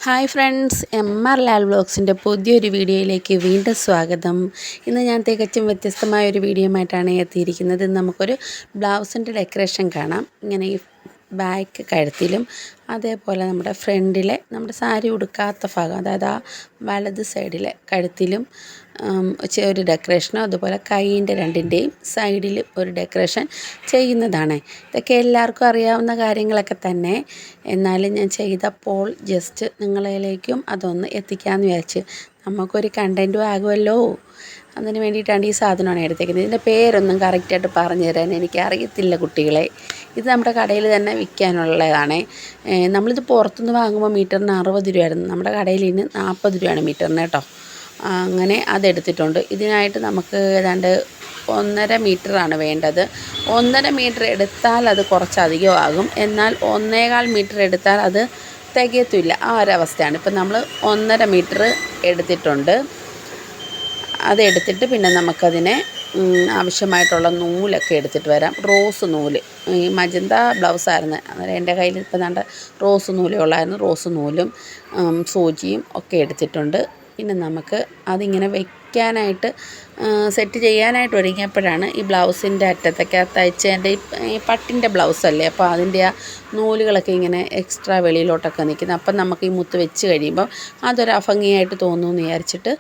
Hi friends, MR Lal വ്ളോഗ്സിൻ്റെ പുതിയൊരു വീഡിയോയിലേക്ക് വീണ്ടും സ്വാഗതം. ഇന്ന് ഞാൻ തികച്ചും വ്യത്യസ്തമായ ഒരു വീഡിയോയുമായിട്ടാണ് എത്തിയിരിക്കുന്നത്. നമുക്കൊരു ബ്ലൗസിൻ്റെ ഡെക്കറേഷൻ കാണാം. ഇങ്ങനെ ഈ ബാക്ക് കഴുത്തിലും അതേപോലെ നമ്മുടെ ഫ്രണ്ടിലെ നമ്മുടെ സാരി ഉടുക്കാത്ത ഭാഗം, അതായത് ആ വലത് സൈഡിലെ കഴുത്തിലും ഒരു ഡെക്കറേഷനോ, അതുപോലെ കൈയിൻ്റെ രണ്ടിൻ്റെയും സൈഡിൽ ഒരു ഡെക്കറേഷൻ ചെയ്യുന്നതാണ്. ഇതൊക്കെ എല്ലാവർക്കും അറിയാവുന്ന കാര്യങ്ങളൊക്കെ തന്നെ. എന്നാലും ഞാൻ ചെയ്തപ്പോൾ ജസ്റ്റ് നിങ്ങളിലേക്കും അതൊന്ന് എത്തിക്കാമെന്ന് വിചാരിച്ച്, നമുക്കൊരു കണ്ടൻറ്റും ആകുമല്ലോ. അതിന് വേണ്ടിയിട്ടാണ് ഈ സാധനമാണ് എടുത്തേക്കുന്നത്. ഇതിൻ്റെ പേരൊന്നും കറക്റ്റായിട്ട് പറഞ്ഞു തരാൻ എനിക്കറിയത്തില്ല കുട്ടികളെ. ഇത് നമ്മുടെ കടയിൽ തന്നെ വിൽക്കാനുള്ളതാണ്. നമ്മളിത് പുറത്തുനിന്ന് വാങ്ങുമ്പോൾ മീറ്ററിന് 60 രൂപയായിരുന്നു. നമ്മുടെ കടയിൽ ഇന്ന് 40 രൂപയാണ് മീറ്ററിന് കേട്ടോ. അങ്ങനെ അതെടുത്തിട്ടുണ്ട്. ഇതിനായിട്ട് നമുക്ക് ഏതാണ്ട് 1.5 മീറ്ററാണ് വേണ്ടത്. 1.5 മീറ്റർ എടുത്താൽ അത് കുറച്ചധികം ആകും. എന്നാൽ 1.25 മീറ്റർ എടുത്താൽ അത് തികയത്തില്ല. ആ ഒരവസ്ഥയാണ്. ഇപ്പം നമ്മൾ 1.5 മീറ്റർ എടുത്തിട്ടുണ്ട്. അതെടുത്തിട്ട് പിന്നെ നമുക്കതിനെ ആവശ്യമായിട്ടുള്ള നൂലൊക്കെ എടുത്തിട്ട് വരാം. റോസ് നൂല്, ഈ മജന്ത ബ്ലൗസായിരുന്നു. അന്നേരം എൻ്റെ കയ്യിൽ ഇപ്പം ദാണ്ട റോസ് നൂലേ ഉള്ളായിരുന്നു. റോസ് നൂലും സൂചിയും ഒക്കെ എടുത്തിട്ടുണ്ട്. പിന്നെ നമുക്ക് അതിങ്ങനെ വയ്ക്കാനായിട്ട് സെറ്റ് ചെയ്യാനായിട്ട് ഒരുങ്ങിയപ്പോഴാണ് ഈ ബ്ലൗസിൻ്റെ അറ്റത്തൊക്കെ തയ്ച്ചതിൻ്റെ ഈ പട്ടിൻ്റെ ബ്ലൗസല്ലേ, അപ്പോൾ അതിൻ്റെ ആ നൂലുകളൊക്കെ ഇങ്ങനെ എക്സ്ട്രാ വെളിയിലോട്ടൊക്കെ നിൽക്കുന്നത്. അപ്പം നമുക്ക് ഈ മുത്ത് വെച്ച് കഴിയുമ്പോൾ അതൊരു അഭംഗിയായിട്ട് തോന്നുമെന്ന് വിചാരിച്ചിട്ട്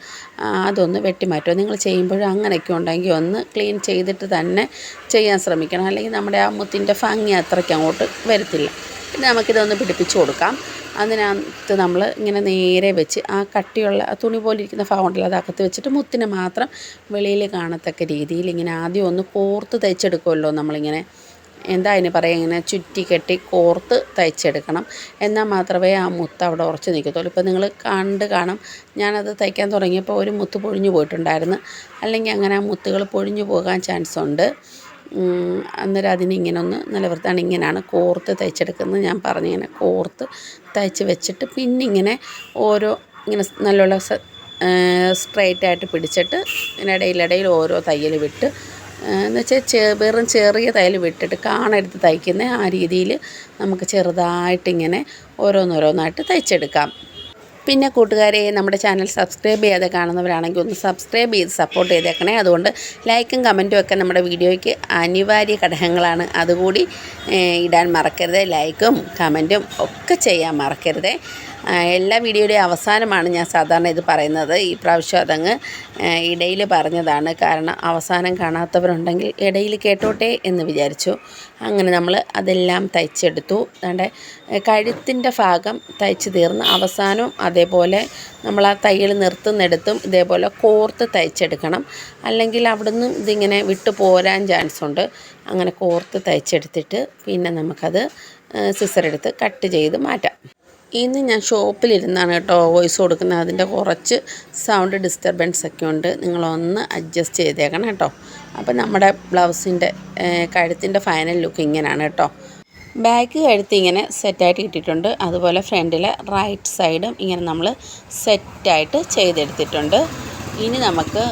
അതൊന്ന് വെട്ടിമാറ്റുക. നിങ്ങൾ ചെയ്യുമ്പോഴും അങ്ങനെയൊക്കെ ഉണ്ടെങ്കിൽ ഒന്ന് ക്ലീൻ ചെയ്തിട്ട് തന്നെ ചെയ്യാൻ ശ്രമിക്കണം. അല്ലെങ്കിൽ നമ്മുടെ ആ മുത്തിൻ്റെ ഭംഗി അത്രയ്ക്ക് അങ്ങോട്ട് വരത്തില്ല. പിന്നെ നമുക്കിതൊന്ന് പിടിപ്പിച്ച് കൊടുക്കാം. അതിനകത്ത് നമ്മൾ ഇങ്ങനെ നേരെ വെച്ച് ആ കട്ടിയുള്ള തുണി പോലെ ഇരിക്കുന്ന ഭാഗം ഉണ്ടല്ലോ, അതകത്ത് വെച്ചിട്ട് മുത്തിന് മാത്രം വെളിയിൽ കാണത്തക്ക രീതിയിൽ ഇങ്ങനെ ആദ്യം ഒന്ന് കോർത്ത് തയ്ച്ചെടുക്കുമല്ലോ. നമ്മളിങ്ങനെ എന്താ അതിന് പറയുക, ഇങ്ങനെ ചുറ്റി കെട്ടി കോർത്ത് തയ്ച്ചെടുക്കണം. എന്നാൽ മാത്രമേ ആ മുത്ത് അവിടെ ഉറച്ച് നിൽക്കത്തുള്ളൂ. ഇപ്പോൾ നിങ്ങൾ കാണും, ഞാനത് തയ്ക്കാൻ തുടങ്ങിയപ്പോൾ ഒരു മുത്ത് പൊഴിഞ്ഞു പോയിട്ടുണ്ടായിരുന്നു. അല്ലെങ്കിൽ അങ്ങനെ ആ മുത്തുകൾ പൊഴിഞ്ഞു പോകാൻ ചാൻസ് ഉണ്ട്. അന്നേരം അതിനിങ്ങനെ ഒന്ന് നിലനിർത്താൻ ഇങ്ങനെയാണ് കോർത്ത് തയ്ച്ചെടുക്കുന്നത്. ഞാൻ പറഞ്ഞിങ്ങനെ കോർത്ത് തയ്ച്ച് വെച്ചിട്ട് പിന്നെ ഇങ്ങനെ ഇങ്ങനെ നല്ലോണം സ്ട്രൈറ്റായിട്ട് പിടിച്ചിട്ട് ഇടയിലിടയിൽ ഓരോ തയ്യൽ വിട്ട്, എന്ന് വെച്ചാൽ വെറും ചെറിയ തയ്യൽ വിട്ടിട്ട് കാണരുത് തയ്ക്കുന്ന ആ രീതിയിൽ നമുക്ക് ചെറുതായിട്ടിങ്ങനെ ഓരോന്നോരോന്നായിട്ട് തയ്ച്ചെടുക്കാം. പിന്നെ കൂട്ടുകാരെ, നമ്മുടെ ചാനൽ സബ്സ്ക്രൈബ് ചെയ്യാതെ കാണുന്നവരാണെങ്കിൽ ഒന്ന് സബ്സ്ക്രൈബ് ചെയ്ത് സപ്പോർട്ട് ചെയ്തേക്കണേ. അതുകൊണ്ട് ലൈക്കും കമൻറ്റും ഒക്കെ നമ്മുടെ വീഡിയോയ്ക്ക് അനിവാര്യ ഘടകങ്ങളാണ്. അതുകൂടി ഇടാൻ മറക്കരുത്. ലൈക്കും കമൻറ്റും ഒക്കെ ചെയ്യാൻ മറക്കരുത്. എല്ലാ വീഡിയോയുടെയും അവസാനമാണ് ഞാൻ സാധാരണ ഇത് പറയുന്നത്. ഈ പ്രാവശ്യം അതങ്ങ് ഇടയിൽ പറഞ്ഞതാണ്. കാരണം അവസാനം കാണാത്തവരുണ്ടെങ്കിൽ ഇടയിൽ കേട്ടോട്ടെ എന്ന് വിചാരിച്ചു. അങ്ങനെ നമ്മൾ അതെല്ലാം തയ്ച്ചെടുത്തു. അതുകൊണ്ട് കഴുത്തിൻ്റെ ഭാഗം തയ്ച്ച് തീർന്ന് അവസാനവും അതേപോലെ നമ്മൾ ആ തയ്യൽ നിർത്തുന്നിടത്തും ഇതേപോലെ കോർത്ത് തയ്ച്ചെടുക്കണം. അല്ലെങ്കിൽ അവിടുന്ന് ഇതിങ്ങനെ വിട്ടു പോരാൻ ചാൻസ് ഉണ്ട്. അങ്ങനെ കോർത്ത് തയ്ച്ചെടുത്തിട്ട് പിന്നെ നമുക്കത് സിസറെടുത്ത് കട്ട് ചെയ്ത് മാറ്റാം. ഇന്ന് ഞാൻ ഷോപ്പിലിരുന്നാണ് കേട്ടോ വോയിസ് കൊടുക്കുന്നത്. അതിൻ്റെ കുറച്ച് സൗണ്ട് ഡിസ്റ്റർബൻസ് ഒക്കെ ഉണ്ട്. നിങ്ങളൊന്ന് അഡ്ജസ്റ്റ് ചെയ്തേക്കണം കേട്ടോ. അപ്പോൾ നമ്മുടെ ബ്ലൗസിൻ്റെ കഴുത്തിൻ്റെ ഫൈനൽ ലുക്ക് ഇങ്ങനെയാണ് കേട്ടോ. ബാക്ക് കഴുത്ത് ഇങ്ങനെ സെറ്റായിട്ട് കിട്ടിയിട്ടുണ്ട്. അതുപോലെ ഫ്രണ്ടിലെ റൈറ്റ് സൈഡും ഇങ്ങനെ നമ്മൾ സെറ്റായിട്ട് ചെയ്തെടുത്തിട്ടുണ്ട്. ഇനി നമുക്ക്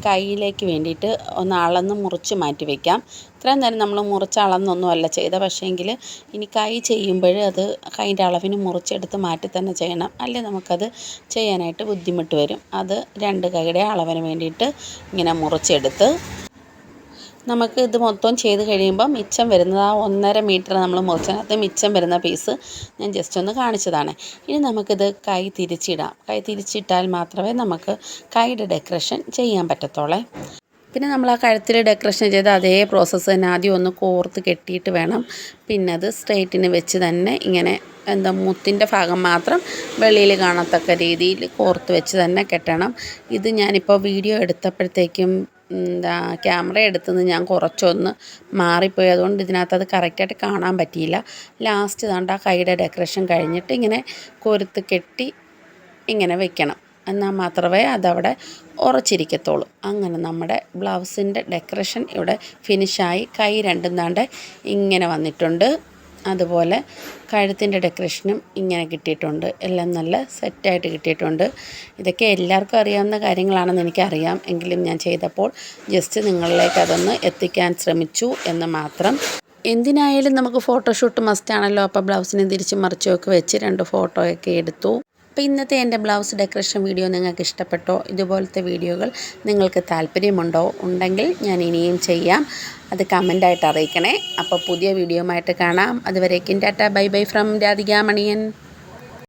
കൈയിലേക്ക് വേണ്ടിയിട്ട് ഒന്ന് അളന്ന് മുറിച്ച് മാറ്റി വയ്ക്കാം. ഇത്രയും നേരം നമ്മൾ മുറിച്ച് അളന്നൊന്നുമല്ല ചെയ്ത, പക്ഷേങ്കിൽ ഇനി കൈ ചെയ്യുമ്പോൾ അത് കൈൻ്റെ അളവിന് മുറിച്ചെടുത്ത് മാറ്റി തന്നെ ചെയ്യണം. അല്ലെങ്കിൽ നമുക്കത് ചെയ്യാനായിട്ട് ബുദ്ധിമുട്ട് വരും. അത് 2 കൈയുടെ അളവിന് വേണ്ടിയിട്ട് ഇങ്ങനെ മുറിച്ചെടുത്ത് നമുക്ക് ഇത് മൊത്തം ചെയ്ത് കഴിയുമ്പോൾ മിച്ചം വരുന്നത് ആ 1.5 മീറ്റർ നമ്മൾ മുറിച്ചതിനകത്ത് മിച്ചം വരുന്ന പീസ് ഞാൻ ജസ്റ്റ് ഒന്ന് കാണിച്ചതാണ്. ഇനി നമുക്കിത് കൈ തിരിച്ചിടാം. കൈ തിരിച്ചിട്ടാൽ മാത്രമേ നമുക്ക് കൈയുടെ ഡെക്കറേഷൻ ചെയ്യാൻ പറ്റത്തുള്ളൂ. പിന്നെ നമ്മൾ ആ കഴുത്തിൽ ഡെക്കറേഷൻ ചെയ്ത അതേ പ്രോസസ്സ് തന്നെ ആദ്യം ഒന്ന് കോർത്ത് കെട്ടിയിട്ട് വേണം. പിന്നെ അത് സ്ട്രെയിറ്റിന് വെച്ച് തന്നെ ഇങ്ങനെ മുത്തിൻ്റെ ഭാഗം മാത്രം വെളിയിൽ കാണത്തക്ക രീതിയിൽ കോർത്ത് വെച്ച് തന്നെ കെട്ടണം. ഇത് ഞാനിപ്പോൾ വീഡിയോ എടുത്തപ്പോഴത്തേക്കും ക്യാമറ എടുത്തുനിന്ന് ഞാൻ കുറച്ചൊന്ന് മാറിപ്പോയി. അതുകൊണ്ട് ഇതിനകത്ത് അത് കറക്റ്റായിട്ട് കാണാൻ പറ്റിയില്ല. ലാസ്റ്റ് ആ കൈയുടെ ഡെക്കറേഷൻ കഴിഞ്ഞിട്ട് ഇങ്ങനെ കോർത്ത് കെട്ടി ഇങ്ങനെ വെക്കണം. എന്നാൽ മാത്രമേ അതവിടെ ഉറച്ചിരിക്കത്തുള്ളൂ. അങ്ങനെ നമ്മുടെ ബ്ലൗസിൻ്റെ ഡെക്കറേഷൻ ഇവിടെ ഫിനിഷായി. കൈ രണ്ടും ഇങ്ങനെ വന്നിട്ടുണ്ട്. അതുപോലെ കഴുത്തിൻ്റെ ഡെക്കറേഷനും ഇങ്ങനെ കിട്ടിയിട്ടുണ്ട്. എല്ലാം നല്ല സെറ്റായിട്ട് കിട്ടിയിട്ടുണ്ട്. ഇതൊക്കെ എല്ലാവർക്കും അറിയാവുന്ന കാര്യങ്ങളാണെന്ന് എനിക്കറിയാം. എങ്കിലും ഞാൻ ചെയ്തപ്പോൾ ജസ്റ്റ് നിങ്ങളിലേക്ക് അതൊന്ന് എത്തിക്കാൻ ശ്രമിച്ചു എന്ന് മാത്രം. എന്തിനായാലും നമുക്ക് ഫോട്ടോഷൂട്ട് മസ്റ്റാണല്ലോ. അപ്പോൾ ബ്ലൗസിനെ തിരിച്ച് മറിച്ചൊക്കെ വെച്ച് 2 ഫോട്ടോയൊക്കെ എടുത്തു. അപ്പോൾ ഇന്നത്തെ എൻ്റെ ബ്ലൗസ് ഡെക്കറേഷൻ വീഡിയോ നിങ്ങൾക്ക് ഇഷ്ടപ്പെട്ടോ? ഇതുപോലത്തെ വീഡിയോകൾ നിങ്ങൾക്ക് താല്പര്യമുണ്ടോ? ഉണ്ടെങ്കിൽ ഞാൻ ഇനിയും ചെയ്യാം. അത് കമൻ്റായിട്ട് അറിയിക്കണേ. അപ്പോൾ പുതിയ വീഡിയോയുമായിട്ട് കാണാം. അതുവരേക്കും Tata bye bye from Radhika Maniyan.